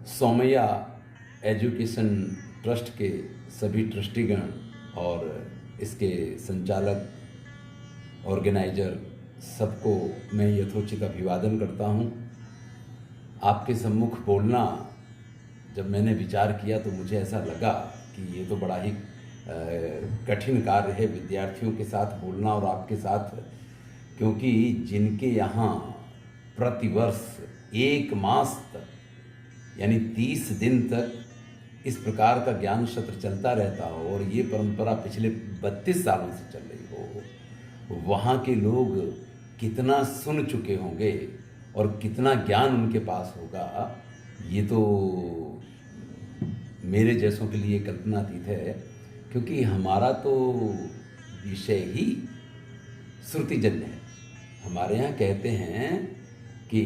Somaiya education trust के सभी ट्रस्टीगण और इसके संचालक ऑर्गेनाइजर सबको मैं यथोचित अभिवादन करता हूँ। आपके सम्मुख बोलना जब मैंने विचार किया तो मुझे ऐसा लगा कि ये तो बड़ा ही कठिन कार्य है विद्यार्थियों के साथ बोलना और आपके साथ, क्योंकि जिनके यहाँ प्रतिवर्ष 1 मास तक यानी 30 दिन तक इस प्रकार का ज्ञान सत्र चलता रहता हो और ये परंपरा पिछले 32 सालों से चल रही हो, वहाँ के लोग कितना सुन चुके होंगे और कितना ज्ञान उनके पास होगा, ये तो मेरे जैसों के लिए कल्पनातीत है। क्योंकि हमारा तो विषय ही श्रुतिजन्य है। हमारे यहाँ कहते हैं कि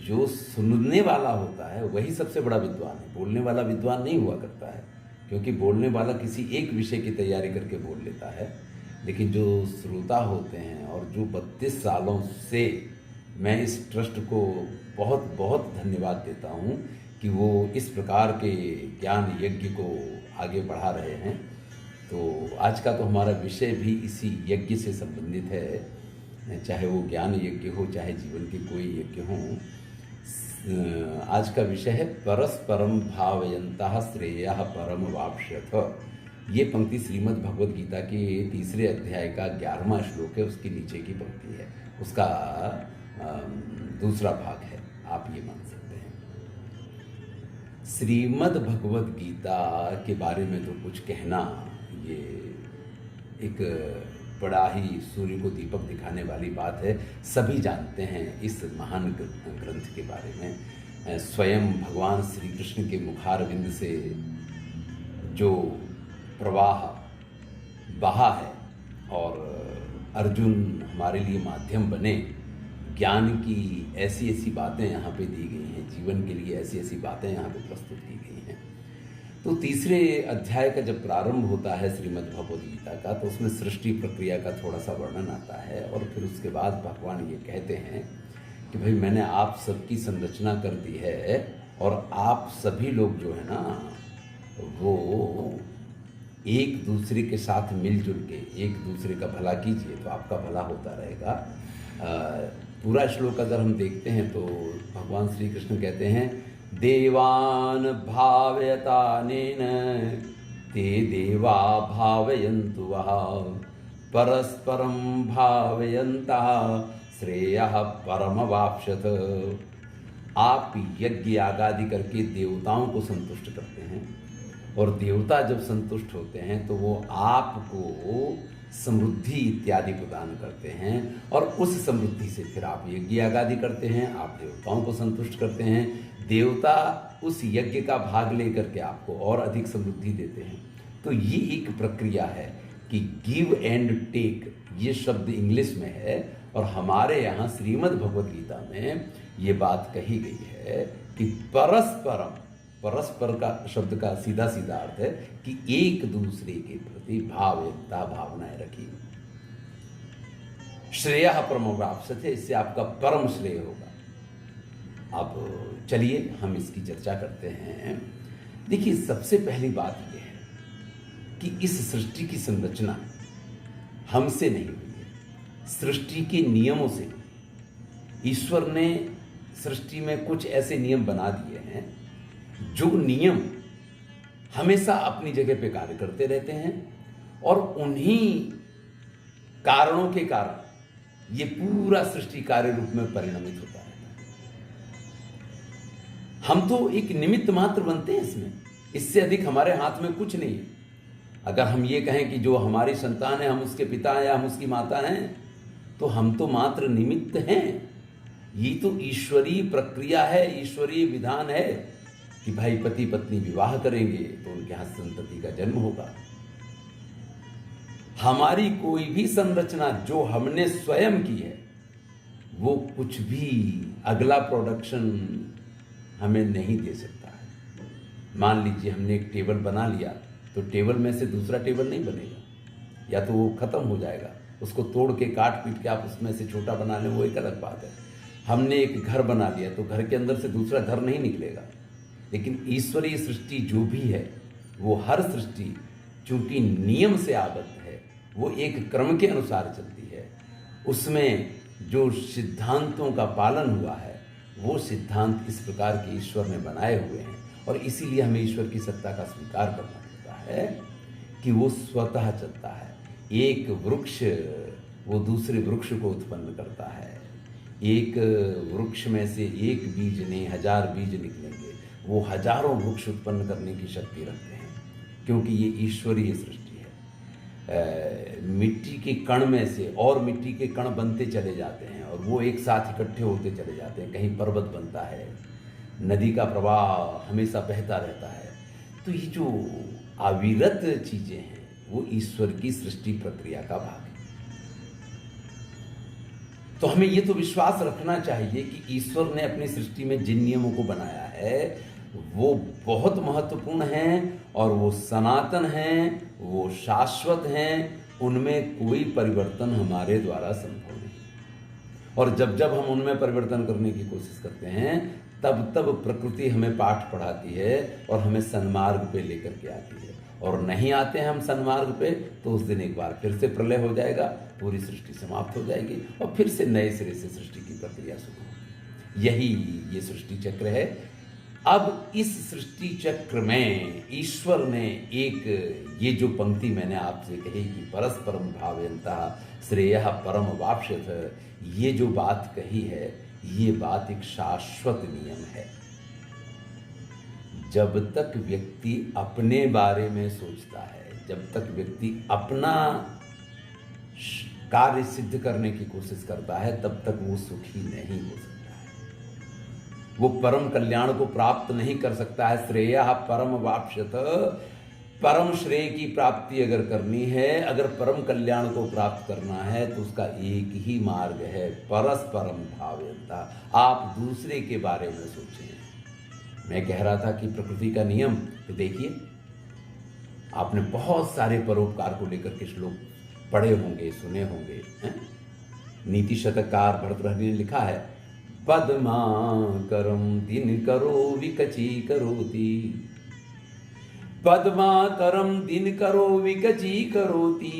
जो सुनने वाला होता है वही सबसे बड़ा विद्वान है, बोलने वाला विद्वान नहीं हुआ करता है। क्योंकि बोलने वाला किसी एक विषय की तैयारी करके बोल लेता है, लेकिन जो श्रोता होते हैं, और जो 32 सालों से मैं इस ट्रस्ट को बहुत बहुत धन्यवाद देता हूँ कि वो इस प्रकार के ज्ञान यज्ञ को आगे बढ़ा रहे हैं। तो आज का तो हमारा विषय भी इसी यज्ञ से संबंधित है, चाहे वो ज्ञान यज्ञ हो चाहे जीवन के कोई यज्ञ हो। आज का विषय है परस्परम भावयन्तः श्रेयः परम वाप्स्यथ। ये पंक्ति श्रीमद् भगवद गीता के 3 अध्याय का 11वां श्लोक है, उसके नीचे की पंक्ति है, उसका दूसरा भाग है, आप ये मान सकते हैं। श्रीमद् भगवद गीता के बारे में तो कुछ कहना ये एक बड़ा ही सूर्य को दीपक दिखाने वाली बात है। सभी जानते हैं इस महान ग्रंथ के बारे में। स्वयं भगवान श्री कृष्ण के मुखारविंद से जो प्रवाह बहा है और अर्जुन हमारे लिए माध्यम बने, ज्ञान की ऐसी ऐसी बातें यहाँ पे दी गई हैं, जीवन के लिए ऐसी ऐसी बातें यहाँ पे प्रस्तुत की गई हैं। तो 3 अध्याय का जब प्रारंभ होता है श्रीमद् भगवद गीता का, तो उसमें सृष्टि प्रक्रिया का थोड़ा सा वर्णन आता है और फिर उसके बाद भगवान ये कहते हैं कि भाई मैंने आप सबकी संरचना कर दी है और आप सभी लोग जो है ना वो एक दूसरे के साथ मिलजुल के एक दूसरे का भला कीजिए तो आपका भला होता रहेगा। पूरा श्लोक अगर हम देखते हैं तो भगवान श्री कृष्ण कहते हैं देवान भावयतानेन ते देवा भावयन्तु वः परस्परम भावयन्तः श्रेयः परमवाप्स्यथ। आप यज्ञ आगादि करके देवताओं को संतुष्ट करते हैं और देवता जब संतुष्ट होते हैं तो वो आपको समृद्धि इत्यादि प्रदान करते हैं और उस समृद्धि से फिर आप यज्ञ आगादि करते हैं, आप देवताओं को संतुष्ट करते हैं, देवता उस यज्ञ का भाग लेकर के आपको और अधिक समृद्धि देते हैं। तो ये एक प्रक्रिया है कि गिव एंड टेक, ये शब्द इंग्लिश में है और हमारे यहाँ श्रीमद् भगवद गीता में ये बात कही गई है कि परस्परम, परस्पर का शब्द का सीधा सीधा अर्थ है कि एक दूसरे के प्रति भावयुक्ता भावनाएं रखिए। श्रेयः परम वाप्स्यथ, इससे आपका परम श्रेय होगा। अब चलिए हम इसकी चर्चा करते हैं। देखिए सबसे पहली बात यह है कि इस सृष्टि की संरचना हमसे नहीं हुई है, सृष्टि के नियमों से। ईश्वर ने सृष्टि में कुछ ऐसे नियम बना दिए हैं जो नियम हमेशा अपनी जगह पे कार्य करते रहते हैं और उन्हीं कारणों के कारण ये पूरा सृष्टि कार्य रूप में परिणमित होता है। हम तो एक निमित्त मात्र बनते हैं इसमें, इससे अधिक हमारे हाथ में कुछ नहीं है। अगर हम ये कहें कि जो हमारी संतान है हम उसके पिता हैं या हम उसकी माता हैं, तो हम तो मात्र निमित्त हैं। ये तो ईश्वरीय प्रक्रिया है, ईश्वरीय विधान है कि भाई पति पत्नी विवाह करेंगे तो उनके यहाँ संतति का जन्म होगा। हमारी कोई भी संरचना जो हमने स्वयं की है वो कुछ भी अगला प्रोडक्शन हमें नहीं दे सकता है। मान लीजिए हमने एक टेबल बना लिया तो टेबल में से दूसरा टेबल नहीं बनेगा, या तो वो खत्म हो जाएगा, उसको तोड़ के काट पीट के आप उसमें से छोटा बना लें वो एक अलग बात है। हमने एक घर बना लिया तो घर के अंदर से दूसरा घर नहीं निकलेगा, लेकिन ईश्वरीय सृष्टि जो भी है वो हर सृष्टि चूंकि नियम से आबद्ध है, वो एक क्रम के अनुसार चलती है। उसमें जो सिद्धांतों का पालन हुआ है वो सिद्धांत इस प्रकार के ईश्वर ने बनाए हुए हैं, और इसीलिए हमें ईश्वर की सत्ता का स्वीकार करना पड़ता है कि वो स्वतः चलता है। एक वृक्ष वो दूसरे वृक्ष को उत्पन्न करता है, एक वृक्ष में से एक बीज नहीं 1000 बीज निकलेंगे, वो हजारों वृक्ष उत्पन्न करने की शक्ति रखते हैं, क्योंकि ये ईश्वरीय सृष्टि है। मिट्टी के कण में से और मिट्टी के कण बनते चले जाते हैं और वो एक साथ इकट्ठे होते चले जाते हैं, कहीं पर्वत बनता है, नदी का प्रवाह हमेशा बहता रहता है। तो ये जो अविरत चीजें हैं वो ईश्वर की सृष्टि प्रक्रिया का भाग है। तो हमें ये तो विश्वास रखना चाहिए कि ईश्वर ने अपनी सृष्टि में जिन नियमों को बनाया है वो बहुत महत्वपूर्ण हैं और वो सनातन हैं, वो शाश्वत हैं, उनमें कोई परिवर्तन हमारे द्वारा संभव नहीं। और जब जब हम उनमें परिवर्तन करने की कोशिश करते हैं तब तब प्रकृति हमें पाठ पढ़ाती है और हमें सन्मार्ग पे लेकर के आती है। और नहीं आते हैं हम सन्मार्ग पे तो उस दिन एक बार फिर से प्रलय हो जाएगा, पूरी सृष्टि समाप्त हो जाएगी और फिर से नए सिरे से सृष्टि की प्रक्रिया शुरू होगी। यही ये सृष्टि चक्र है। अब इस सृष्टि चक्र में ईश्वर ने एक ये जो पंक्ति मैंने आपसे कही कि परस्परम भावयन्तः श्रेयः परम वाप्स्यथ, ये जो बात कही है ये बात एक शाश्वत नियम है। जब तक व्यक्ति अपने बारे में सोचता है, जब तक व्यक्ति अपना कार्य सिद्ध करने की कोशिश करता है, तब तक वो सुखी नहीं हो सकता है, वो परम कल्याण को प्राप्त नहीं कर सकता है। श्रेयः परम वाप्स्यथ, परम श्रेय की प्राप्ति अगर करनी है, अगर परम कल्याण को प्राप्त करना है तो उसका एक ही मार्ग है, परस्परम भावयन्तः। आप दूसरे के बारे में सोचें। मैं कह रहा था कि प्रकृति का नियम, तो देखिए आपने बहुत सारे परोपकार को लेकर के श्लोक पढ़े होंगे, सुने होंगे, हैं? नीति शतकार भरतृहरि ने लिखा है, पद्माकरम दिनकरो विकचीकरोति, पद्माकरम दिनकरो विकचीकरोति,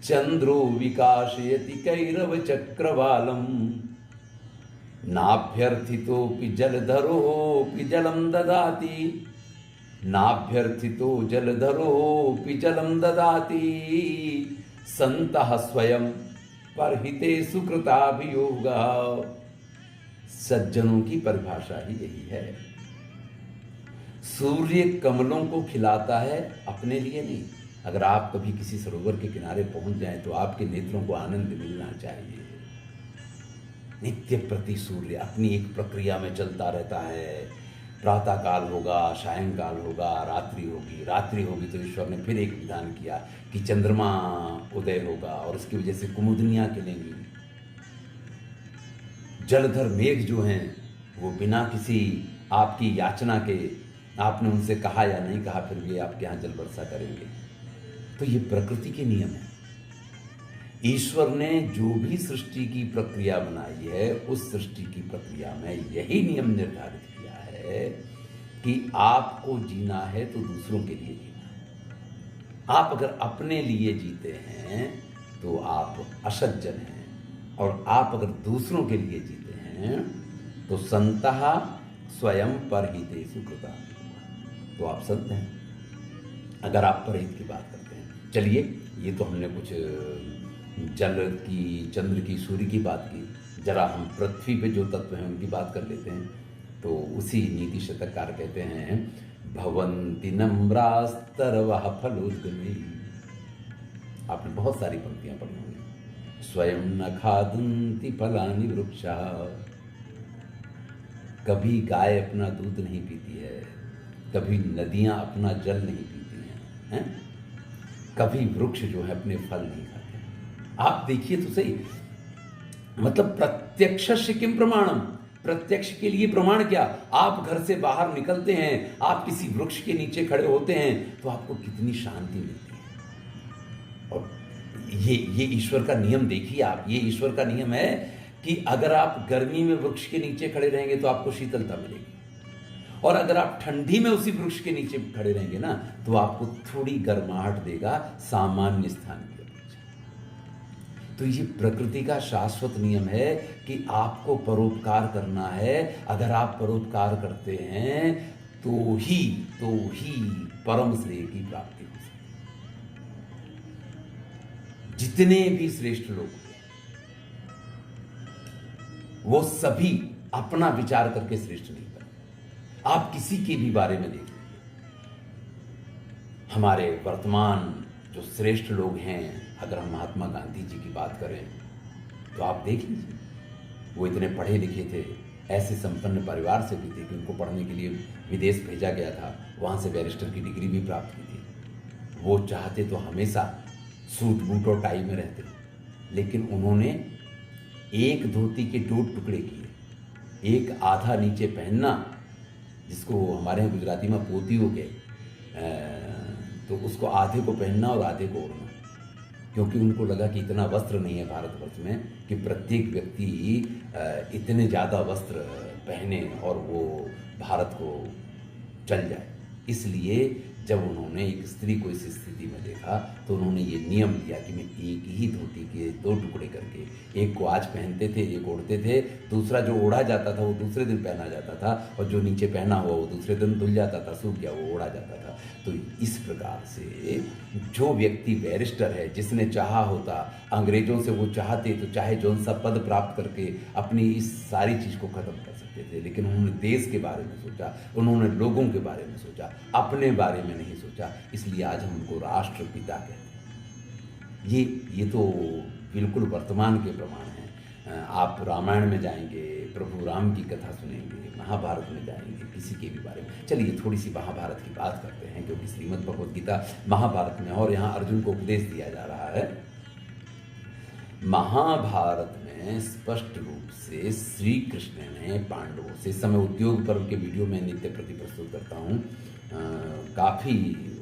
चंद्रो विकाशयति कैरव चक्रवालम, नाभ्यर्थितोऽपि जलधरोऽपि जलं ददाति, नाभ्यर्थितो जलधरोऽपि जलं ददाति, सन्तः स्वयं परहिते सुकृताभियोगः। सज्जनों की परिभाषा ही यही है। सूर्य कमलों को खिलाता है, अपने लिए नहीं। अगर आप कभी किसी सरोवर के किनारे पहुंच जाएं तो आपके नेत्रों को आनंद मिलना चाहिए। नित्य प्रति सूर्य अपनी एक प्रक्रिया में चलता रहता है। प्रातः काल होगा, सायंकाल होगा, रात्रि होगी तो ईश्वर ने फिर एक विधान किया कि चंद्रमा उदय होगा और इसकी वजह से कुमुदनियां खिलेंगी। जलधर मेघ जो हैं वो बिना किसी आपकी याचना के, आपने उनसे कहा या नहीं कहा, फिर भी आपके यहाँ जल वर्षा करेंगे। तो ये प्रकृति के नियम है। ईश्वर ने जो भी सृष्टि की प्रक्रिया बनाई है उस सृष्टि की प्रक्रिया में यही नियम निर्धारित किया है कि आपको जीना है तो दूसरों के लिए जीना है। आप अगर अपने लिए जीते हैं तो आप असज्जन हैं, और आप अगर दूसरों के लिए जीते हैं तो संतः स्वयं परहितेषु कृता, तो आप संत हैं अगर आप परहित की बात करते हैं। चलिए, ये तो हमने कुछ जल की, चंद्र की, सूर्य की बात की। जरा हम पृथ्वी पे जो तत्व हैं उनकी बात कर लेते हैं। तो उसी नीति शतककार कहते हैं, भवन्ति नम्रास्तरवः फलोद्गमे। आपने बहुत सारी पंक्तियां पढ़ी होंगी। स्वयं न खादन्ति फलानि वृक्षाः। कभी गाय अपना दूध नहीं पीती है, कभी नदियां अपना जल नहीं पीती हैं, कभी वृक्ष जो है अपने फल नहीं खाते। आप देखिए तो सही, मतलब प्रत्यक्षस्य किम प्रमाणम, प्रत्यक्ष के लिए प्रमाण क्या? आप घर से बाहर निकलते हैं, आप किसी वृक्ष के नीचे खड़े होते हैं तो आपको कितनी शांति मिलती है। और ये ईश्वर का नियम देखिए आप, ये ईश्वर का नियम है कि अगर आप गर्मी में वृक्ष के नीचे खड़े रहेंगे तो आपको शीतलता मिलेगी, और अगर आप ठंडी में उसी वृक्ष के नीचे खड़े रहेंगे ना, तो आपको थोड़ी गर्माहट देगा सामान्य स्थान की अपेक्षा। तो ये प्रकृति का शाश्वत नियम है कि आपको परोपकार करना है। अगर आप परोपकार करते हैं तो ही परम श्रेय की प्राप्ति हो सकती है। जितने भी श्रेष्ठ लोग वो सभी अपना विचार करके श्रेष्ठ नहीं बने। आप किसी के भी बारे में देख लीजिए, हमारे वर्तमान जो श्रेष्ठ लोग हैं, अगर हम महात्मा गांधी जी की बात करें तो आप देख लीजिए, वो इतने पढ़े लिखे थे, ऐसे संपन्न परिवार से भी थे कि उनको पढ़ने के लिए विदेश भेजा गया था, वहाँ से बैरिस्टर की डिग्री भी प्राप्त की थी। वो चाहते तो हमेशा सूट बूट और टाई में रहते, लेकिन उन्होंने एक धोती के 2 टुकड़े किए, एक आधा नीचे पहनना, जिसको हमारे यहाँ गुजराती में पोती हो गए, तो उसको आधे को पहनना और आधे को ओढ़ना, क्योंकि उनको लगा कि इतना वस्त्र नहीं है भारतवर्ष में कि प्रत्येक व्यक्ति इतने ज़्यादा वस्त्र पहने और वो भारत को चल जाए। इसलिए जब उन्होंने एक स्त्री को इस स्थिति में देखा तो उन्होंने ये नियम लिया कि मैं एक ही धोती के 2 टुकड़े करके, एक को आज पहनते थे, एक ओढ़ते थे, दूसरा जो ओढ़ा जाता था वो दूसरे दिन पहना जाता था, और जो नीचे पहना हुआ वो दूसरे दिन धुल जाता था, सूख गया, वो ओढ़ा जाता था। तो इस प्रकार से जो व्यक्ति बैरिस्टर है, जिसने चाहा होता, अंग्रेजों से वो चाहते तो चाहे जौन सा पद प्राप्त करके अपनी इस सारी चीज़ को ख़त्म कर सकते थे, लेकिन उन्होंने देश के बारे में सोचा, उन्होंने लोगों के बारे में सोचा, अपने बारे में नहीं सोचा। इसलिए आज हम उनको राष्ट्रपिता कहते हैं। ये तो बिल्कुल वर्तमान के प्रमाण हैं। आप रामायण में जाएंगे, प्रभु राम की कथा सुनेंगे, महाभारत में जाएंगे, किसी के भी बारे में। चलिए थोड़ी सी महाभारत की बात करते हैं, क्योंकि श्रीमद् भगवद गीता महाभारत में, और यहाँ अर्जुन को उपदेश दिया जा रहा है। महाभारत में स्पष्ट रूप से श्री कृष्ण ने पांडवों से, इस समय उद्योग पर्व के वीडियो में नित्य प्रति प्रस्तुत करता हूँ, काफ़ी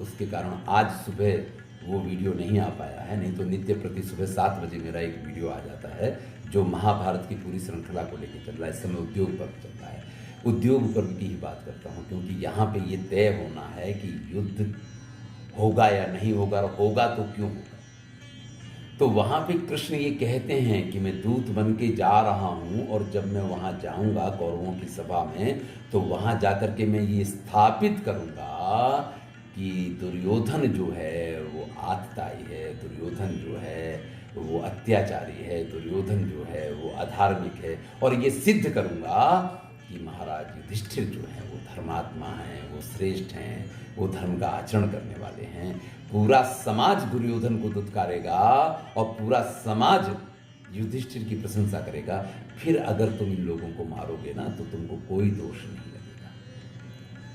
उसके कारण आज सुबह वो वीडियो नहीं आ पाया है, नहीं तो नित्य प्रति सुबह 7 बजे मेरा एक वीडियो आ जाता है जो महाभारत की पूरी श्रृंखला को लेकर चल रहा है। इस समय उद्योग पर्व चल रहा है, उद्योग पर्व की ही बात करता हूँ, क्योंकि यहाँ पे ये तय होना है कि युद्ध होगा या नहीं होगा, और होगा तो क्यों होगा। तो वहाँ पे कृष्ण ये कहते हैं कि मैं दूत बन के जा रहा हूँ, और जब मैं वहाँ जाऊँगा कौरवों की सभा में, तो वहाँ जाकर के मैं ये स्थापित करूँगा कि दुर्योधन जो है वो आतताई है, दुर्योधन जो है वो अत्याचारी है, दुर्योधन जो है वो अधार्मिक है, और ये सिद्ध करूँगा कि महाराज युधिष्ठिर जो हैं वो धर्मात्मा हैं, वो श्रेष्ठ हैं, वो धर्म का आचरण करने वाले हैं। पूरा समाज दुर्योधन को दुत्कारेगा और पूरा समाज युधिष्ठिर की प्रशंसा करेगा। फिर अगर तुम इन लोगों को मारोगे ना तो तुमको कोई दोष नहीं लगेगा।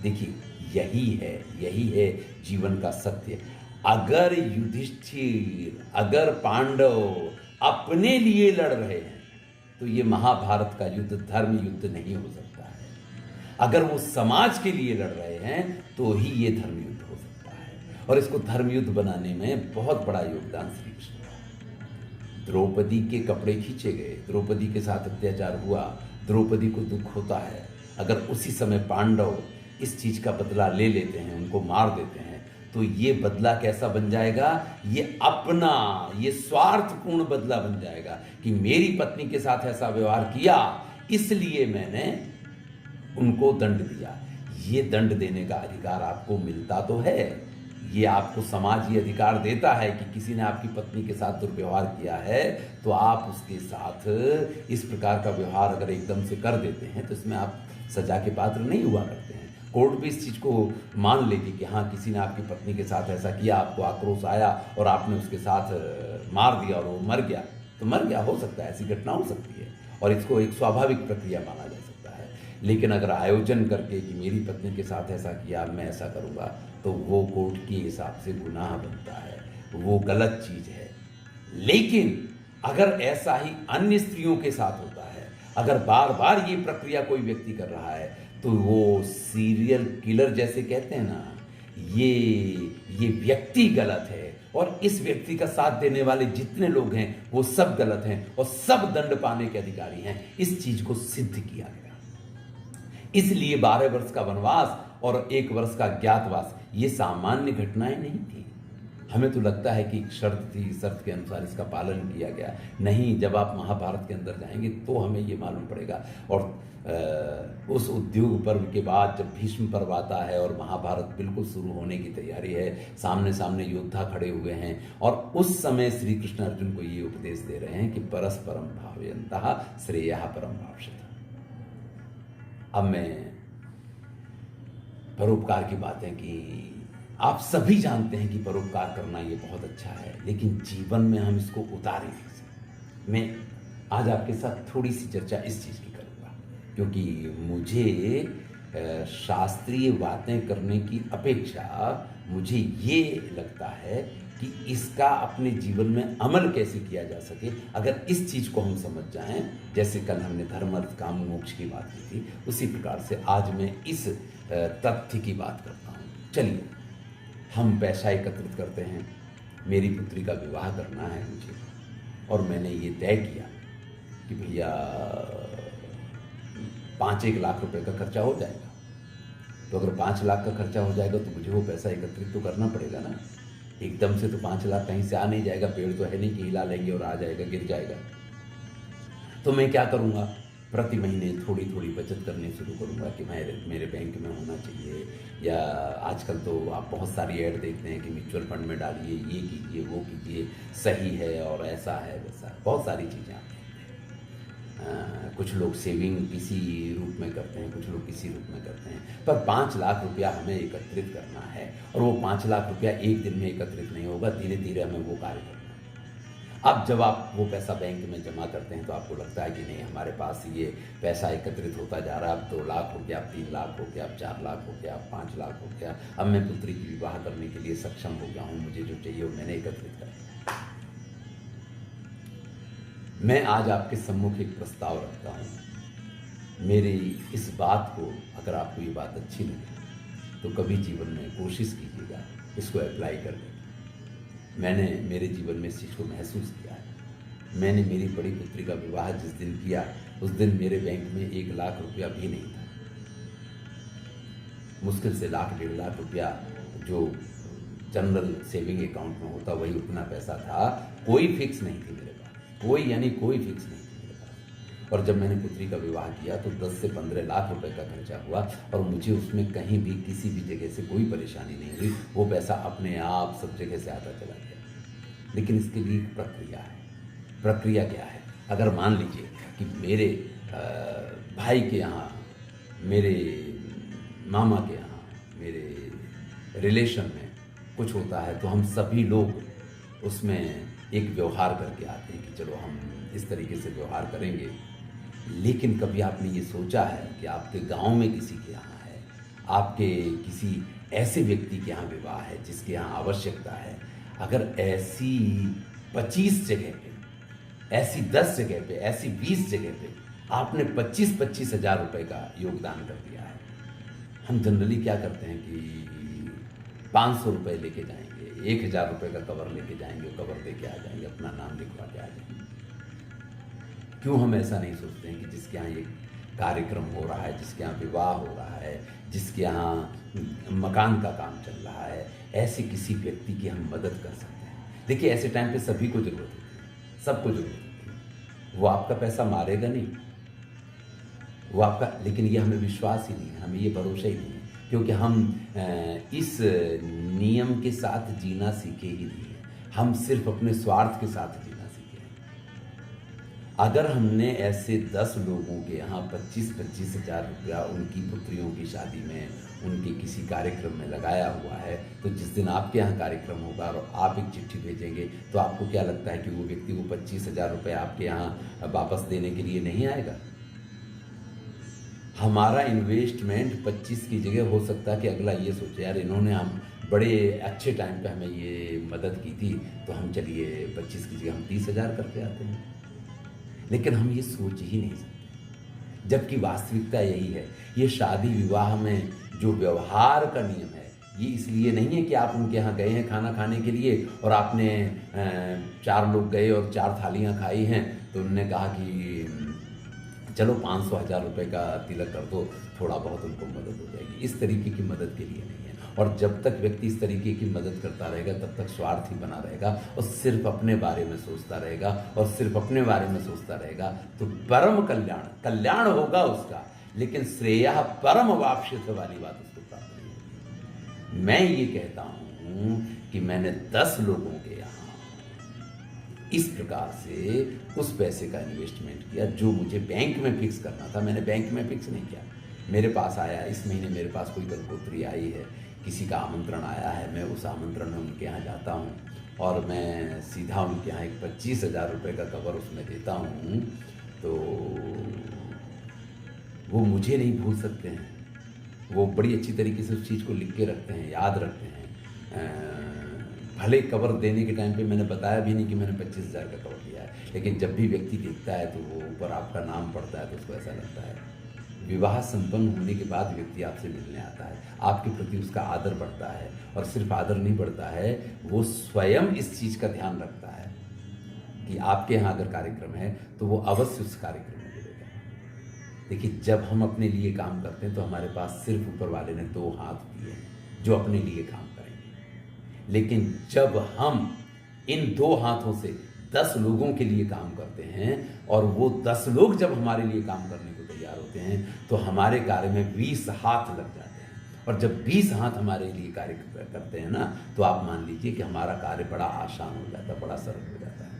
देखिए यही है जीवन का सत्य। अगर युधिष्ठिर, अगर पांडव अपने लिए लड़ रहे हैं तो ये महाभारत का युद्ध धर्म युद्ध नहीं हो सकता है। अगर वो समाज के लिए लड़ रहे हैं तो ही ये धर्म युद्ध हो सकता है, और इसको धर्म युद्ध बनाने में बहुत बड़ा योगदान श्री कृष्ण का। द्रौपदी के कपड़े खींचे गए, द्रौपदी के साथ अत्याचार हुआ, द्रौपदी को दुख होता है। अगर उसी समय पांडव इस चीज का बदला ले लेते हैं, उनको मार देते हैं, तो ये बदला कैसा बन जाएगा, ये अपना, ये स्वार्थपूर्ण बदला बन जाएगा कि मेरी पत्नी के साथ ऐसा व्यवहार किया इसलिए मैंने उनको दंड दिया। ये दंड देने का अधिकार आपको मिलता तो है, ये आपको समाज ये अधिकार देता है कि किसी ने आपकी पत्नी के साथ दुर्व्यवहार किया है तो आप उसके साथ इस प्रकार का व्यवहार अगर एकदम से कर देते हैं तो इसमें आप सजा के पात्र नहीं हुआ करते हैं। कोर्ट भी इस चीज़ को मान लेगी कि हाँ किसी ने आपकी पत्नी के साथ ऐसा किया, आपको आक्रोश आया और आपने उसके साथ मार दिया और वो मर गया, तो मर गया, हो सकता है, ऐसी घटना हो सकती है और इसको एक स्वाभाविक प्रक्रिया माना जा सकता है। लेकिन अगर आयोजन करके कि मेरी पत्नी के साथ ऐसा किया, मैं ऐसा करूँगा, तो वो कोर्ट के हिसाब से गुनाह बनता है, वो गलत चीज़ है। लेकिन अगर ऐसा ही अन्य स्त्रियों के साथ होता है, अगर बार बार ये प्रक्रिया कोई व्यक्ति कर रहा है, तो वो सीरियल किलर जैसे कहते हैं ना, ये व्यक्ति गलत है और इस व्यक्ति का साथ देने वाले जितने लोग हैं वो सब गलत हैं और सब दंड पाने के अधिकारी हैं। इस चीज को सिद्ध किया गया। इसलिए 12 वर्ष का वनवास और 1 वर्ष का ज्ञातवास ये सामान्य घटनाएं नहीं थी। हमें तो लगता है कि एक शर्त थी, शर्त के अनुसार इसका पालन किया गया। नहीं, जब आप महाभारत के अंदर जाएंगे तो हमें ये मालूम पड़ेगा। और उस उद्योग पर्व के बाद जब भीष्म पर्व आता है और महाभारत बिल्कुल शुरू होने की तैयारी है, सामने सामने योद्धा खड़े हुए हैं, और उस समय श्री कृष्ण अर्जुन को ये उपदेश दे रहे हैं कि परस्परम भावयन्तः श्रेयः परम भावयन्तः। अब मैं परोपकार की बातें की, आप सभी जानते हैं कि परोपकार करना ये बहुत अच्छा है, लेकिन जीवन में हम इसको उतार ही नहीं सकते। मैं आज आपके साथ थोड़ी सी चर्चा इस चीज़ की करूँगा, क्योंकि मुझे शास्त्रीय बातें करने की अपेक्षा मुझे ये लगता है कि इसका अपने जीवन में अमल कैसे किया जा सके। अगर इस चीज़ को हम समझ जाएं, जैसे कल हमने धर्म अर्थ काम मोक्ष की बात की थी, उसी प्रकार से आज मैं इस तथ्य की बात करता हूँ। चलिए, हम पैसा एकत्रित करते हैं, मेरी पुत्री का विवाह करना है मुझे, और मैंने ये तय किया कि भैया 5-1 लाख रुपए का खर्चा हो जाएगा। तो अगर 5 लाख का खर्चा हो जाएगा तो मुझे वो पैसा एकत्रित तो करना पड़ेगा ना। एकदम से तो 5 लाख कहीं से आ नहीं जाएगा, पेड़ तो है नहीं कि हिला लेंगे और आ जाएगा, गिर जाएगा। तो मैं क्या करूँगा, प्रति महीने थोड़ी थोड़ी बचत करनी शुरू करूँगा कि मेरे बैंक में होना चाहिए। या आजकल तो आप बहुत सारी ऐड देखते हैं कि म्यूचुअल फंड में डालिए, ये कीजिए, वो कीजिए, सही है और ऐसा है वैसा, बहुत सारी चीज़ें आप देखते हैं। कुछ लोग सेविंग किसी रूप में करते हैं, कुछ लोग किसी रूप में करते हैं, पर 5 लाख रुपया हमें एकत्रित करना है। और वो 5 लाख रुपया एक दिन में एकत्रित नहीं होगा, धीरे धीरे हमें वो कार्य करना है। अब जब आप वो पैसा बैंक में जमा करते हैं तो आपको लगता है कि नहीं, हमारे पास ये पैसा एकत्रित होता जा रहा है, अब 2 लाख हो गया, अब 3 लाख हो गया, अब 4 लाख हो गया, अब 5 लाख हो गया, अब मैं पुत्री की विवाह करने के लिए सक्षम हो गया हूँ, मुझे जो चाहिए वो मैंने एकत्रित कर लिया। मैं आज आपके सम्मुख एक प्रस्ताव रखता हूँ। मेरी इस बात को, अगर आपको ये बात अच्छी लगे तो कभी जीवन में कोशिश कीजिएगा इसको अप्लाई करने की। मैंने मेरे जीवन में इस चीज़ को महसूस किया है। मैंने मेरी बड़ी पुत्री का विवाह जिस दिन किया, उस दिन मेरे बैंक में 1 लाख रुपया भी नहीं था। मुश्किल से 1-1.5 लाख रुपया जो जनरल सेविंग अकाउंट में होता, वही उतना पैसा था। कोई फिक्स नहीं थी मेरे पास, कोई फिक्स नहीं थी मेरे पास। और जब मैंने पुत्री का विवाह किया तो 10 से 15 लाख रुपए का खर्चा हुआ, और मुझे उसमें कहीं भी किसी भी जगह से कोई परेशानी नहीं हुई। वो पैसा अपने आप सब जगह से आता चला गया। लेकिन इसके लिए एक प्रक्रिया है। प्रक्रिया क्या है? अगर मान लीजिए कि मेरे भाई के यहाँ, मेरे मामा के यहाँ, मेरे रिलेशन में कुछ होता है, तो हम सभी लोग उसमें एक व्यवहार करके आते हैं कि चलो हम इस तरीके से व्यवहार करेंगे। लेकिन कभी आपने ये सोचा है कि आपके गांव में किसी के यहाँ है, आपके किसी ऐसे व्यक्ति के यहाँ विवाह है जिसके यहाँ आवश्यकता है, अगर ऐसी 25 जगह पे, ऐसी 10 जगह पे, ऐसी 20 जगह पे आपने 25-25 हज़ार रुपये का योगदान कर दिया है। हम जनरली क्या करते हैं कि 500 रुपये लेके जाएंगे, 1000 रुपये का कवर लेके जाएंगे, कवर दे के आ जाएंगे, अपना नाम लिखवा के आ जाएंगे। क्यों हम ऐसा नहीं सोचते हैं कि जिसके यहाँ ये कार्यक्रम हो रहा है, जिसके यहाँ विवाह हो रहा है, जिसके यहाँ मकान का काम चल रहा है, ऐसे किसी व्यक्ति की हम मदद कर सकते हैं। देखिए, ऐसे टाइम पे सभी को ज़रूरत होती है, सबको ज़रूरत होती है। वो आपका पैसा मारेगा नहीं, वो आपका, लेकिन ये हमें विश्वास ही नहीं है, हमें ये भरोसा ही नहीं है, क्योंकि हम इस नियम के साथ जीना सीखे ही नहीं है। हम सिर्फ अपने स्वार्थ के साथ जीना सीखे हैं। अगर हमने ऐसे 10 लोगों के यहाँ 25-25 हज़ार रुपया उनकी पुत्रियों की शादी में, उनके किसी कार्यक्रम में लगाया हुआ है, तो जिस दिन आपके यहाँ कार्यक्रम होगा और आप एक चिट्ठी भेजेंगे, तो आपको क्या लगता है कि वो व्यक्ति वो 25,000 रुपये आपके यहाँ वापस देने के लिए नहीं आएगा? हमारा इन्वेस्टमेंट 25 की जगह हो सकता है कि अगला ये सोचे, यार इन्होंने हम बड़े अच्छे टाइम पे हमें ये मदद की थी, तो हम चलिए 25 की जगह हम 30,000 करके आते हैं। लेकिन हम ये सोच ही नहीं सकते, जबकि वास्तविकता यही है। ये शादी विवाह में जो व्यवहार का नियम है, ये इसलिए नहीं है कि आप उनके यहाँ गए हैं खाना खाने के लिए और आपने 4 लोग गए और 4 थालियाँ खाई हैं, तो उन्होंने कहा कि चलो 500-1000 रुपये का तिलक कर दो, थोड़ा बहुत उनको मदद हो जाएगी। इस तरीके की मदद के लिए नहीं है। और जब तक व्यक्ति इस तरीके की मदद करता रहेगा तब तक स्वार्थी बना रहेगा और सिर्फ अपने बारे में सोचता रहेगा और सिर्फ अपने बारे में सोचता रहेगा, तो परम कल्याण होगा उसका, लेकिन श्रेयः परम वाप्स्यथ वाली बात उसको प्राप्त नहीं होगी। मैं ये कहता हूं कि मैंने 10 लोगों के यहाँ इस प्रकार से उस पैसे का इन्वेस्टमेंट किया जो मुझे बैंक में फिक्स करना था। मैंने बैंक में फिक्स नहीं किया। मेरे पास आया, इस महीने मेरे पास कोई गंगोत्री आई है, किसी का आमंत्रण आया है, मैं उस आमंत्रण में उनके यहाँ जाता हूँ और मैं सीधा उनके यहाँ एक 25,000 रुपये का कवर उसमें देता हूँ, तो वो मुझे नहीं भूल सकते हैं। वो बड़ी अच्छी तरीके से उस चीज़ को लिख के रखते हैं, याद रखते हैं। भले कवर देने के टाइम पे मैंने बताया भी नहीं कि मैंने 25,000 का कवर दिया है, लेकिन जब भी व्यक्ति देखता है तो वो ऊपर आपका नाम पड़ता है तो उसको ऐसा लगता है। विवाह संपन्न होने के बाद व्यक्ति आपसे मिलने आता है, आपके प्रति उसका आदर बढ़ता है, और सिर्फ आदर नहीं बढ़ता है, वो स्वयं इस चीज़ का ध्यान रखता है कि आपके यहाँ अगर कार्यक्रम है तो वो अवश्य उस कार्यक्रम में जुड़ेगा। देखिए, जब हम अपने लिए काम करते हैं तो हमारे पास सिर्फ ऊपर वाले ने 2 हाथ दिए हैं जो अपने लिए काम करेंगे, लेकिन जब हम इन 2 हाथों से 10 लोगों के लिए काम करते हैं और वो 10 लोग जब हमारे लिए काम करने को तैयार होते हैं तो हमारे कार्य में 20 हाथ लग जाते हैं। और जब 20 हाथ हमारे लिए कार्य करते हैं ना, तो आप मान लीजिए कि हमारा कार्य बड़ा आसान हो जाता है, बड़ा सरल हो जाता है।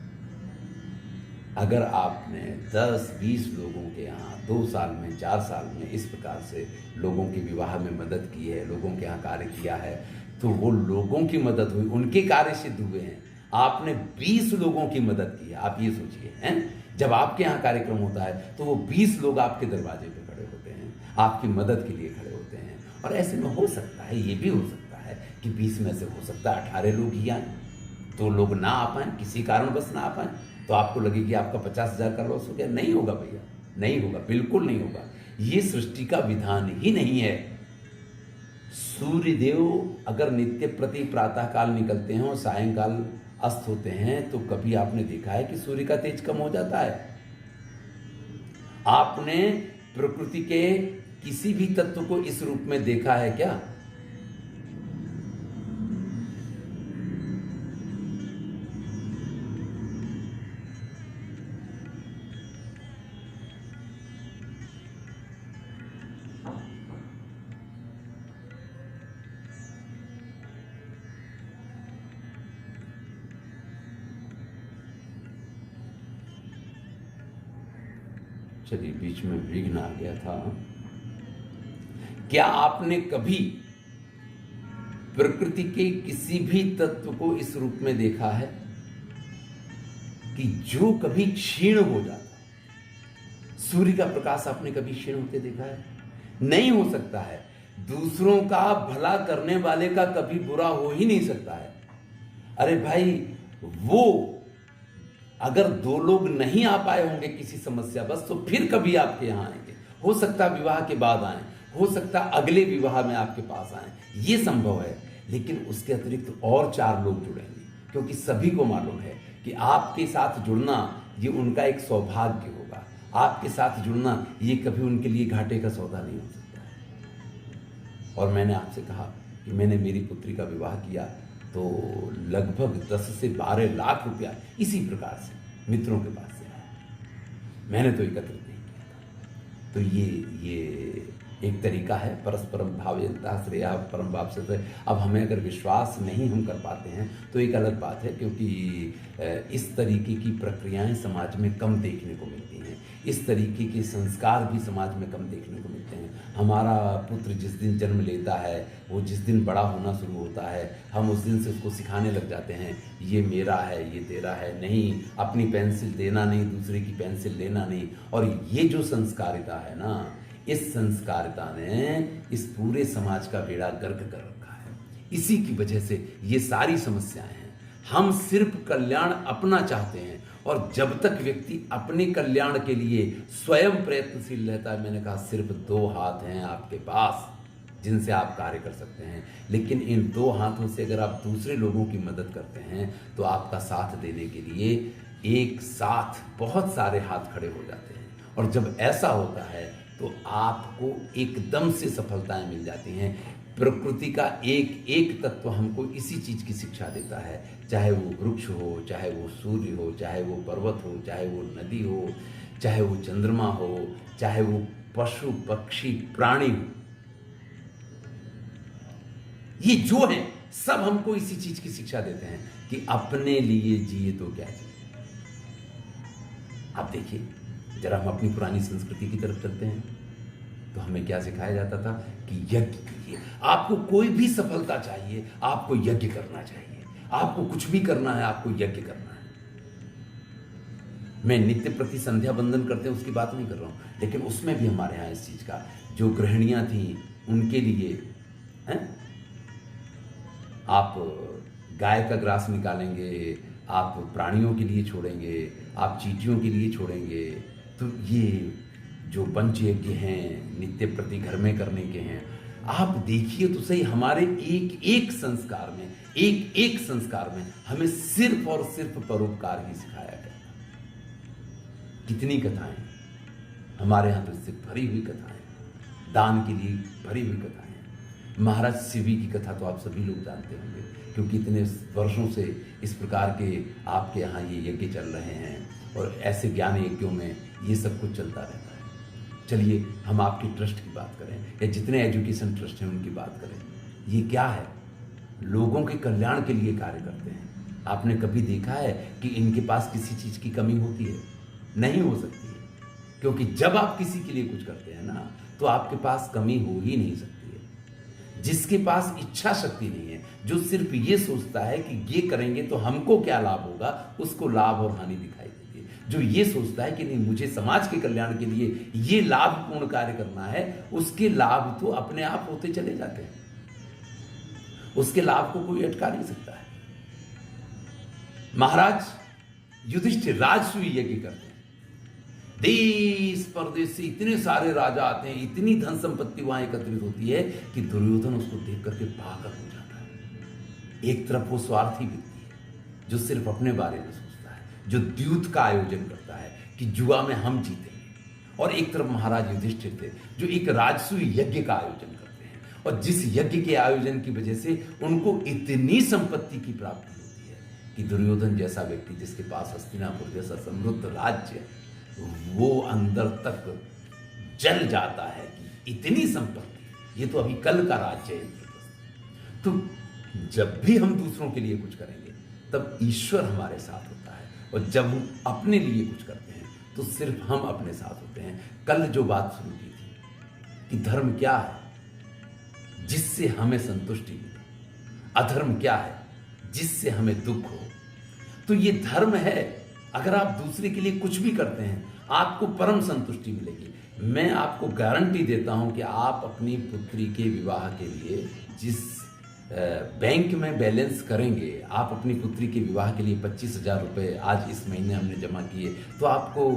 अगर आपने 10-20 लोगों के यहाँ 2 साल में, 4 साल में इस प्रकार से लोगों के विवाह में मदद की है, लोगों के यहाँ कार्य किया है, तो वो लोगों की मदद हुई, उनके कार्य सिद्ध हुए हैं। आपने 20 लोगों की मदद की है। आप ये सोचिए, हैं, जब आपके यहाँ कार्यक्रम होता है तो वो 20 लोग आपके दरवाजे पे खड़े होते हैं, आपकी मदद के लिए खड़े होते हैं। और ऐसे में हो सकता है, ये भी हो सकता है कि 20 में से हो सकता है 18 लोग ही आए, 2 लोग ना आ पाए, किसी कारणवश ना आ पाए, तो आपको लगे कि आपका 50,000 का लॉस हो गया। नहीं होगा भैया, नहीं होगा, बिल्कुल नहीं होगा। ये सृष्टि का विधान ही नहीं है। सूर्यदेव अगर नित्य प्रति प्रातः काल निकलते हैं और सायंकाल अस्त होते हैं, तो कभी आपने देखा है कि सूर्य का तेज कम हो जाता है? आपने प्रकृति के किसी भी तत्व को इस रूप में देखा है क्या? चलिए, बीच में विघ्न आ गया था। क्या आपने कभी प्रकृति के किसी भी तत्व को इस रूप में देखा है कि जो कभी क्षीण हो जाता? सूर्य का प्रकाश आपने कभी क्षीण होते देखा है? नहीं हो सकता है। दूसरों का भला करने वाले का कभी बुरा हो ही नहीं सकता है। अरे भाई, वो अगर 2 लोग नहीं आ पाए होंगे किसी समस्या बस, तो फिर कभी आपके यहाँ आएंगे। हो सकता है विवाह के बाद आए, हो सकता है अगले विवाह में आपके पास आए, ये संभव है। लेकिन उसके अतिरिक्त और 4 लोग जुड़ेंगे, क्योंकि सभी को मालूम है कि आपके साथ जुड़ना ये उनका एक सौभाग्य होगा। आपके साथ जुड़ना ये कभी उनके लिए घाटे का सौदा नहीं हो सकता है। और मैंने आपसे कहा कि मैंने मेरी पुत्री का विवाह किया तो लगभग 10 से 12 लाख रुपया इसी प्रकार से मित्रों के पास से आया। मैंने तो एकत्रित नहीं किया था। तो ये एक तरीका है, परस्परम भावयन्तः श्रेयः परम वाप्स्यथ। अब हमें अगर विश्वास नहीं हम कर पाते हैं तो एक अलग बात है, क्योंकि इस तरीके की प्रक्रियाएं समाज में कम देखने को मिलती हैं, इस तरीके के संस्कार भी समाज में कम देखने को मिलते हैं। हमारा पुत्र जिस दिन जन्म लेता है, वो जिस दिन बड़ा होना शुरू होता है, हम उस दिन से उसको सिखाने लग जाते हैं, ये मेरा है, ये तेरा है, नहीं अपनी पेंसिल देना नहीं, दूसरे की पेंसिल लेना नहीं। और ये जो संस्कारिता है ना, इस संस्कारिता ने इस पूरे समाज का बेड़ा गर्क कर रखा है। इसी की वजह से ये सारी समस्याएं हैं। हम सिर्फ कल्याण अपना चाहते हैं, और जब तक व्यक्ति अपने कल्याण के लिए स्वयं प्रयत्नशील रहता है, मैंने कहा सिर्फ 2 हाथ हैं आपके पास जिनसे आप कार्य कर सकते हैं। लेकिन इन 2 हाथों से अगर आप दूसरे लोगों की मदद करते हैं तो आपका साथ देने के लिए एक साथ बहुत सारे हाथ खड़े हो जाते हैं। और जब ऐसा होता है तो आपको एकदम से सफलताएं मिल जाती हैं। प्रकृति का एक एक तत्व हमको इसी चीज़ की शिक्षा देता है, चाहे वो वृक्ष हो, चाहे वो सूर्य हो, चाहे वो पर्वत हो, चाहे वो नदी हो, चाहे वो चंद्रमा हो, चाहे वो पशु पक्षी प्राणी हो, ये जो है सब हमको इसी चीज की शिक्षा देते हैं कि अपने लिए जिए तो क्या जिए। आप देखिए, जरा हम अपनी पुरानी संस्कृति की तरफ चलते हैं तो हमें क्या सिखाया जाता था कि यज्ञ कीजिए। आपको कोई भी सफलता चाहिए, आपको यज्ञ करना चाहिए। आपको कुछ भी करना है, आपको यज्ञ करना है। मैं नित्य प्रति संध्या बंदन करते हैं उसकी बात नहीं कर रहा हूं, लेकिन उसमें भी हमारे यहां इस चीज का, जो गृहिणियां थी उनके लिए हैं, आप गाय का ग्रास निकालेंगे, आप प्राणियों के लिए छोड़ेंगे, आप चींटियों के लिए छोड़ेंगे। तो ये जो पंच यज्ञ हैं, नित्य प्रति घर में करने के हैं, आप देखिए तो सही, हमारे एक एक संस्कार में, एक एक संस्कार में हमें सिर्फ और सिर्फ परोपकार ही सिखाया गया। कितनी कथाएं हमारे यहाँ तो इससे भरी हुई कथाएं, दान के लिए भरी हुई कथाएं। महाराज शिवी की कथा तो आप सभी लोग जानते होंगे, क्योंकि इतने वर्षों से इस प्रकार के आपके यहाँ ये यज्ञ चल रहे हैं और ऐसे ज्ञान यज्ञों में ये सब कुछ चलता रहता है। चलिए हम आपके ट्रस्ट की बात करें या जितने एजुकेशन ट्रस्ट हैं उनकी बात करें। ये क्या है? लोगों के कल्याण के लिए कार्य करते हैं। आपने कभी देखा है कि इनके पास किसी चीज़ की कमी होती है? नहीं हो सकती है, क्योंकि जब आप किसी के लिए कुछ करते हैं ना, तो आपके पास कमी हो ही नहीं सकती है। जिसके पास इच्छा शक्ति नहीं है, जो सिर्फ ये सोचता है कि ये करेंगे तो हमको क्या लाभ होगा, उसको लाभ और हानि दिखाई देती है। जो ये सोचता है कि नहीं, मुझे समाज के कल्याण के लिए ये लाभपूर्ण कार्य करना है, उसके लाभ तो अपने आप होते चले जाते हैं। उसके लाभ को कोई अटका नहीं सकता है। महाराज युधिष्ठिर राजसूय यज्ञ करते हैं। देश परदेश से इतने सारे राजा आते हैं, इतनी धन संपत्ति वहां एकत्रित होती है कि दुर्योधन उसको देख करके पागल हो जाता है। एक तरफ वो स्वार्थी व्यक्ति है जो सिर्फ अपने बारे में सोचता है, जो द्यूत का आयोजन करता है कि जुआ में हम जीतेंगे, और एक तरफ महाराज युधिष्ठिर थे जो एक राजसूय यज्ञ का आयोजन करते हैं, और जिस यज्ञ के आयोजन की वजह से उनको इतनी संपत्ति की प्राप्ति होती है कि दुर्योधन जैसा व्यक्ति, जिसके पास हस्तिनापुर जैसा समृद्ध राज्य है, वो अंदर तक जल जाता है कि इतनी संपत्ति, ये तो अभी कल का राज्य है। तो जब भी हम दूसरों के लिए कुछ करेंगे तब ईश्वर हमारे साथ होता है, और जब हम अपने लिए कुछ करते हैं तो सिर्फ हम अपने साथ होते हैं। कल जो बात शुरू की थी कि धर्म क्या है जिससे हमें संतुष्टि मिले, अधर्म क्या है जिससे हमें दुख हो। तो ये धर्म है, अगर आप दूसरे के लिए कुछ भी करते हैं आपको परम संतुष्टि मिलेगी। मैं आपको गारंटी देता हूं कि आप अपनी पुत्री के विवाह के लिए जिस बैंक में बैलेंस करेंगे, आप अपनी पुत्री के विवाह के लिए 25,000 रुपये आज इस महीने हमने जमा किए, तो आपको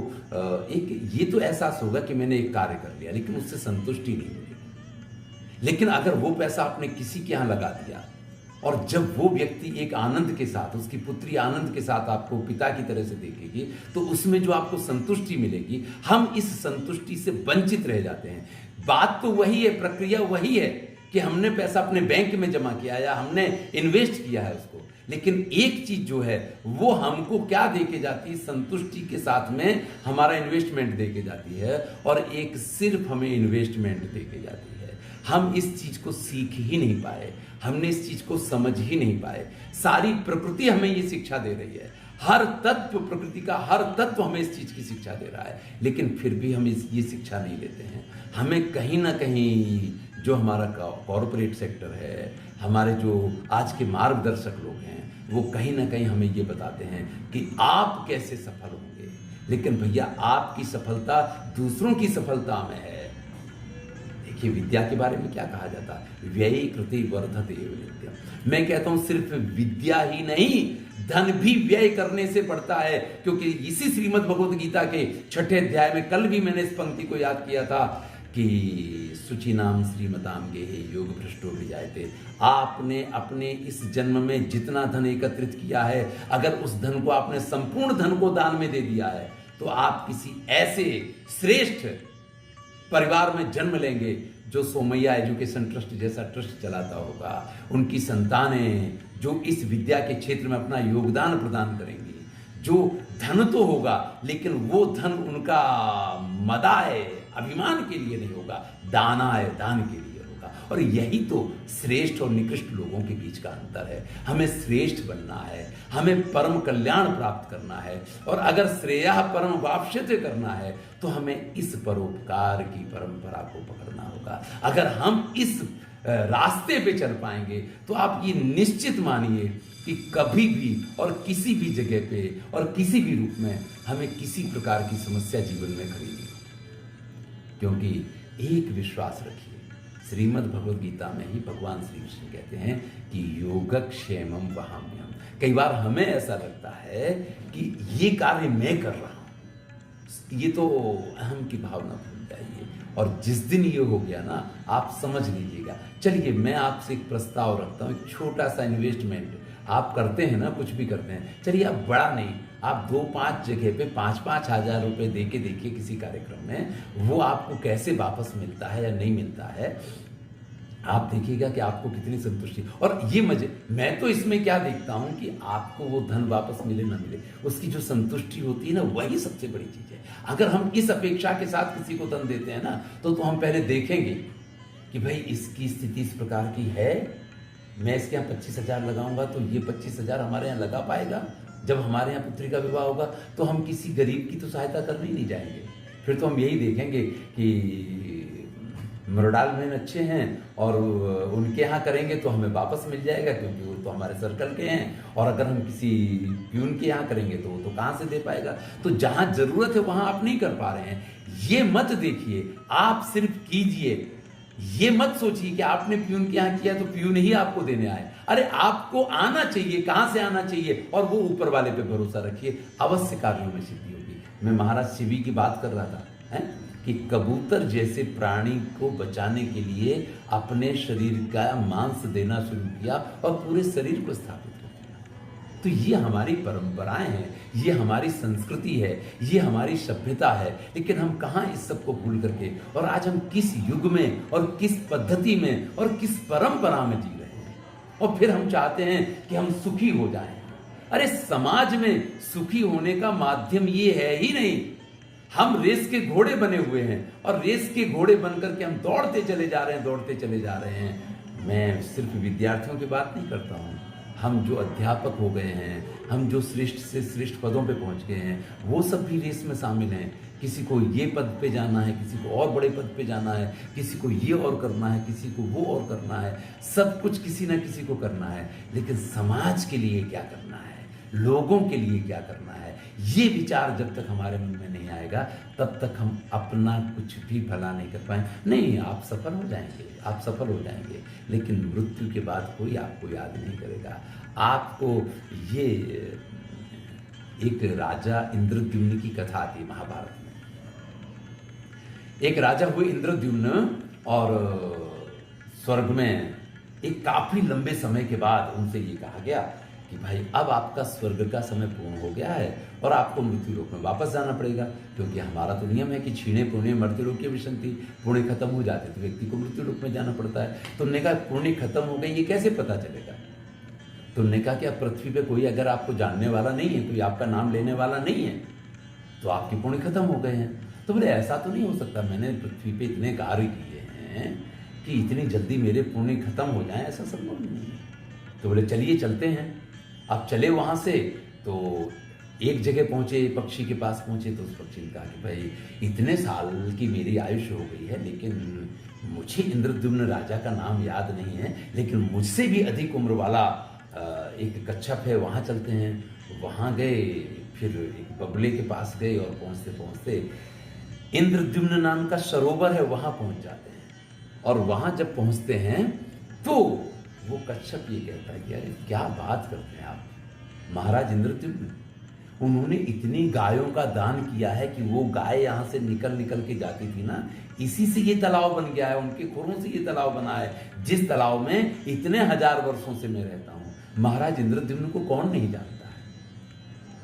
एक ये तो एहसास होगा कि मैंने एक कार्य कर लिया, लेकिन उससे संतुष्टि नहीं मिलेगी। लेकिन अगर वो पैसा आपने किसी के यहाँ लगा दिया, और जब वो व्यक्ति एक आनंद के साथ, उसकी पुत्री आनंद के साथ आपको पिता की तरह से देखेगी, तो उसमें जो आपको संतुष्टि मिलेगी, हम इस संतुष्टि से वंचित रह जाते हैं। बात तो वही है, प्रक्रिया वही है कि हमने पैसा अपने बैंक में जमा किया या हमने इन्वेस्ट किया है उसको, लेकिन एक चीज जो है वो हमको क्या देके जाती है, संतुष्टि के साथ में हमारा इन्वेस्टमेंट देके जाती है, और एक सिर्फ हमें इन्वेस्टमेंट देके जाती है। हम इस चीज को सीख ही नहीं पाए, हमने इस चीज को समझ ही नहीं पाए। सारी प्रकृति हमें ये शिक्षा दे रही है, हर तत्व, प्रकृति का हर तत्व हमें इस चीज की शिक्षा दे रहा है, लेकिन फिर भी हम ये शिक्षा नहीं लेते हैं। हमें कहीं ना कहीं जो हमारा कॉरपोरेट सेक्टर है, हमारे जो आज के मार्गदर्शक लोग हैं, वो कहीं ना कहीं हमें ये बताते हैं कि आप कैसे सफल होंगे, लेकिन भैया आपकी सफलता दूसरों की सफलता में है। देखिए, विद्या के बारे में क्या कहा जाता है, व्यय कृते वर्धते नित्यम। मैं कहता हूं सिर्फ विद्या ही नहीं, धन भी व्यय करने से बढ़ता है, क्योंकि इसी श्रीमद् भगवत गीता के 6ठे अध्याय में कल भी मैंने इस पंक्ति को याद किया था कि शुचिनाम श्रीमताम गेहे योग भ्रष्टो विजायते। आपने अपने इस जन्म में जितना धन एकत्रित किया है, अगर उस धन को आपने संपूर्ण धन को दान में दे दिया है, तो तो आप किसी ऐसे श्रेष्ठ परिवार में जन्म लेंगे जो सोमैया एजुकेशन ट्रस्ट जैसा ट्रस्ट चलाता होगा। उनकी संतानें जो इस विद्या के क्षेत्र में अपना योगदान प्रदान करेंगी। जो धन तो होगा, लेकिन वो धन उनका मदाए अभिमान के लिए नहीं होगा, दानाए दान के लिए होगा। और यही तो श्रेष्ठ और निकृष्ट लोगों के बीच का अंतर है। हमें श्रेष्ठ बनना है, हमें परम कल्याण प्राप्त करना है, और अगर श्रेयः परम वाप्स्यते करना है तो हमें इस परोपकार की परंपरा को पकड़ना होगा। अगर हम इस रास्ते पे चल पाएंगे तो आप ये निश्चित मानिए कि कभी भी और किसी भी जगह पे और किसी भी रूप में हमें किसी प्रकार की समस्या जीवन में खड़ी नहीं होगी। क्योंकि एक विश्वास रखिए, श्रीमद् भगवद गीता में ही भगवान श्री कृष्ण कहते हैं कि योगक्षेमम वहाम्यहम्। कई बार हमें ऐसा लगता है कि ये कार्य मैं कर रहा हूं, ये तो अहम की भावना भूल जाइए। और जिस दिन ये हो गया ना, आप समझ लीजिएगा। चलिए मैं आपसे एक प्रस्ताव रखता हूँ, एक छोटा सा इन्वेस्टमेंट आप करते हैं ना, कुछ भी करते हैं, चलिए आप बड़ा नहीं, आप 2-5 जगह पे 5-5 हजार रुपए दे के देखिए किसी कार्यक्रम में, वो आपको कैसे वापस मिलता है या नहीं मिलता है। आप देखिएगा कि आपको कितनी संतुष्टि। और ये मजे, मैं तो इसमें क्या देखता हूं कि आपको वो धन वापस मिले ना मिले, उसकी जो संतुष्टि होती है ना, वही सबसे बड़ी चीज है। अगर हम इस अपेक्षा के साथ किसी को धन देते हैं ना, तो हम पहले देखेंगे कि भाई इसकी स्थिति इस प्रकार की है, मैं इसके यहाँ 25,000 लगाऊंगा तो ये 25,000 हमारे यहाँ लगा पाएगा। जब हमारे यहाँ पुत्री का विवाह होगा तो हम किसी गरीब की तो सहायता करने ही नहीं जाएंगे। फिर तो हम यही देखेंगे कि मरोडाल में अच्छे हैं और उनके यहाँ करेंगे तो हमें वापस मिल जाएगा, क्योंकि वो तो हमारे सर्कल के हैं। और अगर हम किसी प्यून के यहाँ करेंगे तो वो तो कहाँ से दे पाएगा। तो जहाँ जरूरत है वहाँ आप नहीं कर पा रहे हैं, ये मत देखिए, आप सिर्फ कीजिए। ये मत सोचिए कि आपने प्यून के यहाँ किया तो प्यून ही आपको देने आए। अरे आपको आना चाहिए, कहां से आना चाहिए, और वो ऊपर वाले पे भरोसा रखिए, अवश्य कार्यों में सिद्धि होगी। मैं महाराज शिवी की बात कर रहा था कि कबूतर जैसे प्राणी को बचाने के लिए अपने शरीर का मांस देना शुरू किया और पूरे शरीर को स्थापित कर दिया। तो ये हमारी परंपराएं हैं, ये हमारी संस्कृति है, ये हमारी सभ्यता है। लेकिन हम कहाँ इस सब को भूल करके, और आज हम किस युग में और किस पद्धति में और किस परंपरा में जी रहे हैं, और फिर हम चाहते हैं कि हम सुखी हो जाएं। अरे समाज में सुखी होने का माध्यम ये है ही नहीं। हम रेस के घोड़े बने हुए हैं, और रेस के घोड़े बनकर के हम दौड़ते चले जा रहे हैं, दौड़ते चले जा रहे हैं। मैं सिर्फ विद्यार्थियों की बात नहीं करता हूँ, हम जो अध्यापक हो गए हैं, हम जो श्रेष्ठ से श्रेष्ठ पदों पे पहुंच गए हैं, वो सब भी रेस में शामिल हैं। किसी को ये पद पे जाना है, किसी को और बड़े पद पे जाना है, किसी को ये और करना है, किसी को वो और करना है। सब कुछ किसी ना किसी को करना है, लेकिन समाज के लिए क्या करना है, लोगों के लिए क्या करना है, ये विचार जब तक हमारे मन में नहीं आएगा, तब तक हम अपना कुछ भी भला नहीं कर पाए। नहीं, आप सफल हो जाएंगे, आप सफल हो जाएंगे, लेकिन मृत्यु के बाद कोई आपको याद नहीं करेगा। आपको ये एक राजा इंद्रद्युम्न की कथा आती है महाभारत में। एक राजा हुए इंद्रद्युम्न, और स्वर्ग में एक काफी लंबे समय के बाद उनसे ये कहा गया कि भाई अब आपका स्वर्ग का समय पूर्ण हो गया है और आपको मृत्यु लोक में वापस जाना पड़ेगा, क्योंकि हमारा तो नियम है कि क्षीणे पुण्य मर्त्य लोक की विशंति, पुण्य खत्म हो जाते तो व्यक्ति को मृत्यु लोक में जाना पड़ता है। तो उन्होंने कहा पुण्य खत्म हो गई, ये कैसे पता चलेगा? तो उन्होंने कहा कि अब पृथ्वी पे कोई अगर आपको जानने वाला नहीं है, कोई आपका नाम लेने वाला नहीं है, तो आपके पुण्य खत्म हो गए हैं। तो बोले ऐसा तो नहीं हो सकता, मैंने पृथ्वी पे इतने कार्य किए हैं कि इतनी जल्दी मेरे पुण्य खत्म हो जाए, ऐसा संभव नहीं है। तो बोले चलिए चलते हैं। अब चले वहाँ से, तो एक जगह पहुँचे, पक्षी के पास पहुँचे, तो उस पक्षी ने कहा कि भाई इतने साल की मेरी आयुष हो गई है, लेकिन मुझे इंद्रद्युम्न राजा का नाम याद नहीं है, लेकिन मुझसे भी अधिक उम्र वाला एक कच्छप है, वहाँ चलते हैं। वहाँ गए, फिर एक बगुले के पास गए, और पहुँचते पहुँचते इंद्रद्युम्न नाम का सरोवर है, वहाँ पहुँच जाते हैं। और वहाँ जब पहुँचते हैं तो वो कच्छप ये कहता है कि अरे क्या बात करते हैं आप, महाराज इंद्रद्युम्न, उन्होंने इतनी गायों का दान किया है कि वो गाय यहाँ से निकल निकल के जाती थी ना, इसी से ये तालाब बन गया है, उनके खुरों से ये तालाब बना है, जिस तालाब में इतने हजार वर्षों से मैं रहता हूँ। महाराज इंद्रद्युम्न को कौन नहीं जानता है?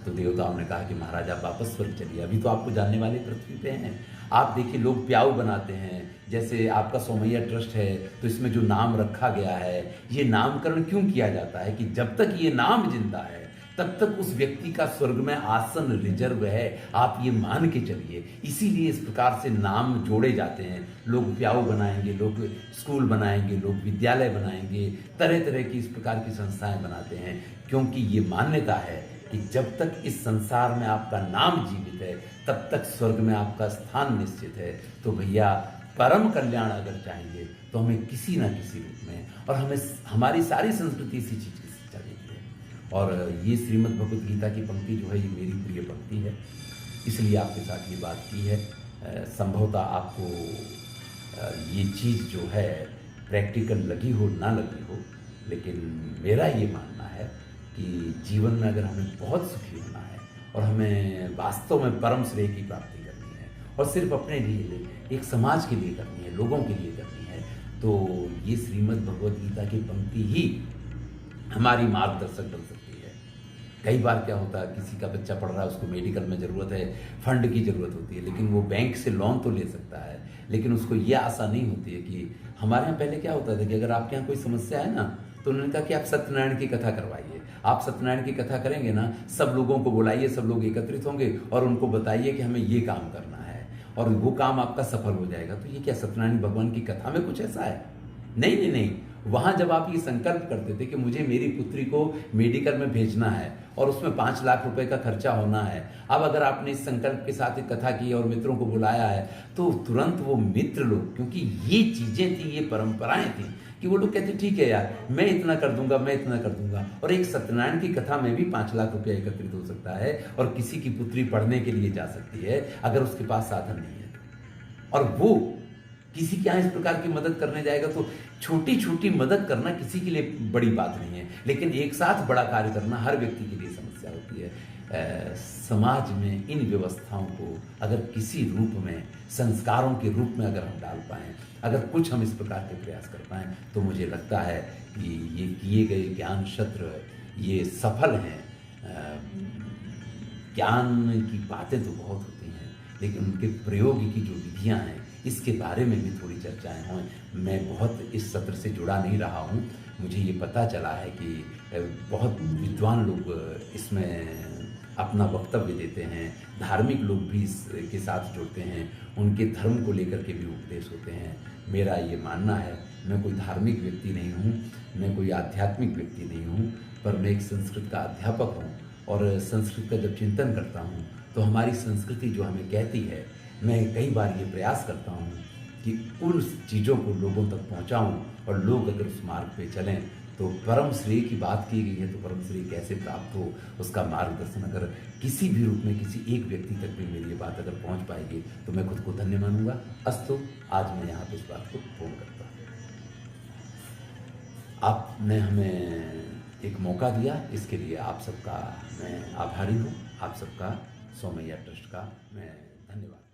तो देवताओं ने कहा कि महाराज आप वापस स्वर्ग चलिए, अभी तो आपको जानने वाले पृथ्वी पे हैं। आप देखिए लोग प्याऊ बनाते हैं, जैसे आपका सोमैया ट्रस्ट है तो इसमें जो नाम रखा गया है, ये नामकरण क्यों किया जाता है कि जब तक ये नाम जिंदा है तब तक उस व्यक्ति का स्वर्ग में आसन रिजर्व है, आप ये मान के चलिए। इसीलिए इस प्रकार से नाम जोड़े जाते हैं। लोग प्याऊ बनाएंगे, लोग स्कूल बनाएंगे, लोग विद्यालय बनाएंगे, तरह तरह की इस प्रकार की संस्थाएं बनाते हैं, क्योंकि ये मान्यता है कि जब तक इस संसार में आपका नाम जीवित है तब तक स्वर्ग में आपका स्थान निश्चित है। तो भैया परम कल्याण अगर चाहेंगे तो हमें किसी ना किसी रूप में, और हमें हमारी सारी संस्कृति इसी चीज़ की शिक्षा देती है। और ये श्रीमद् भगवद गीता की पंक्ति जो है ये मेरी प्रिय पंक्ति है, इसलिए आपके साथ ये बात की है। संभवतः आपको ये चीज़ जो है प्रैक्टिकल लगी हो ना लगी हो, लेकिन मेरा ये मानना है कि जीवन में अगर हमें बहुत सुखी होना है और हमें वास्तव में परम श्रेय की प्राप्ति करनी है, और सिर्फ अपने लिए, एक समाज के लिए करनी है, लोगों के लिए करनी है, तो ये श्रीमद् भगवद गीता की पंक्ति ही हमारी मार्गदर्शक बन सकती है। कई बार क्या होता है, किसी का बच्चा पढ़ रहा है, उसको मेडिकल में ज़रूरत है, फंड की ज़रूरत होती है, लेकिन वो बैंक से लोन तो ले सकता है, लेकिन उसको ये आशा नहीं होती है कि हमारे यहाँ पहले क्या होता था कि अगर आपके यहाँ कोई समस्या है ना, तो उन्होंने कहा कि आप सत्यनारायण की कथा करवाइए। आप सत्यनारायण की कथा करेंगे ना, सब लोगों को बुलाइए, सब लोग एकत्रित होंगे और उनको बताइए कि हमें ये काम करना है और वो काम आपका सफल हो जाएगा। तो ये क्या सत्यनारायण भगवान की कथा में कुछ ऐसा है? नहीं नहीं नहीं। वहाँ जब आप ये संकल्प करते थे कि मुझे मेरी पुत्री को मेडिकल में भेजना है और उसमें 5 लाख रुपए का खर्चा होना है, अब अगर आपने इस संकल्प के साथ एक कथा की और मित्रों को बुलाया है, तो तुरंत वो मित्र लोग, क्योंकि ये चीज़ें थी, ये परंपराएं थी कि वो लोग कहते ठीक है यार, मैं इतना कर दूंगा, मैं इतना कर दूंगा। और एक सत्यनारायण की कथा में भी 5 लाख रुपया एकत्रित हो सकता है और किसी की पुत्री पढ़ने के लिए जा सकती है अगर उसके पास साधन नहीं है। और वो किसी के यहाँ इस प्रकार की मदद करने जाएगा तो छोटी छोटी मदद करना किसी के लिए बड़ी बात नहीं है, लेकिन एक साथ बड़ा कार्य करना हर व्यक्ति के लिए समस्या होती है। समाज में इन व्यवस्थाओं को अगर किसी रूप में, संस्कारों के रूप में अगर हम डाल पाएँ, अगर कुछ हम इस प्रकार के प्रयास कर पाएँ, तो मुझे लगता है कि ये किए गए ज्ञान सत्र ये सफल हैं। ज्ञान की बातें तो बहुत होती हैं, लेकिन उनके प्रयोग की जो विधियाँ हैं इसके बारे में भी थोड़ी चर्चाएं हों। मैं बहुत इस सत्र से जुड़ा नहीं रहा हूँ, मुझे ये पता चला है कि बहुत विद्वान लोग इसमें अपना वक्तव्य देते हैं, धार्मिक लोग भी इसके साथ जुड़ते हैं, उनके धर्म को लेकर के भी उपदेश होते हैं। मेरा ये मानना है, मैं कोई धार्मिक व्यक्ति नहीं हूँ, मैं कोई आध्यात्मिक व्यक्ति नहीं हूँ, पर मैं एक संस्कृत का अध्यापक हूँ और संस्कृत का जब चिंतन करता हूँ तो हमारी संस्कृति जो हमें कहती है, मैं कई बार ये प्रयास करता हूँ कि उन चीज़ों को लोगों तक पहुँचाऊँ और लोग अगर उस मार्ग पे चलें तो परम श्रेय की बात की गई है, तो परम श्रेय कैसे प्राप्त हो उसका मार्गदर्शन अगर किसी भी रूप में किसी एक व्यक्ति तक भी मेरी ये बात अगर पहुँच पाएगी तो मैं खुद को धन्य मानूंगा। अस्तु, आज मैं यहाँ पे इस बात को पूर्ण करता हूँ। आपने हमें एक मौका दिया, इसके लिए आप सबका मैं आभारी हूँ। आप सबका सोमैया ट्रस्ट का मैं धन्यवाद।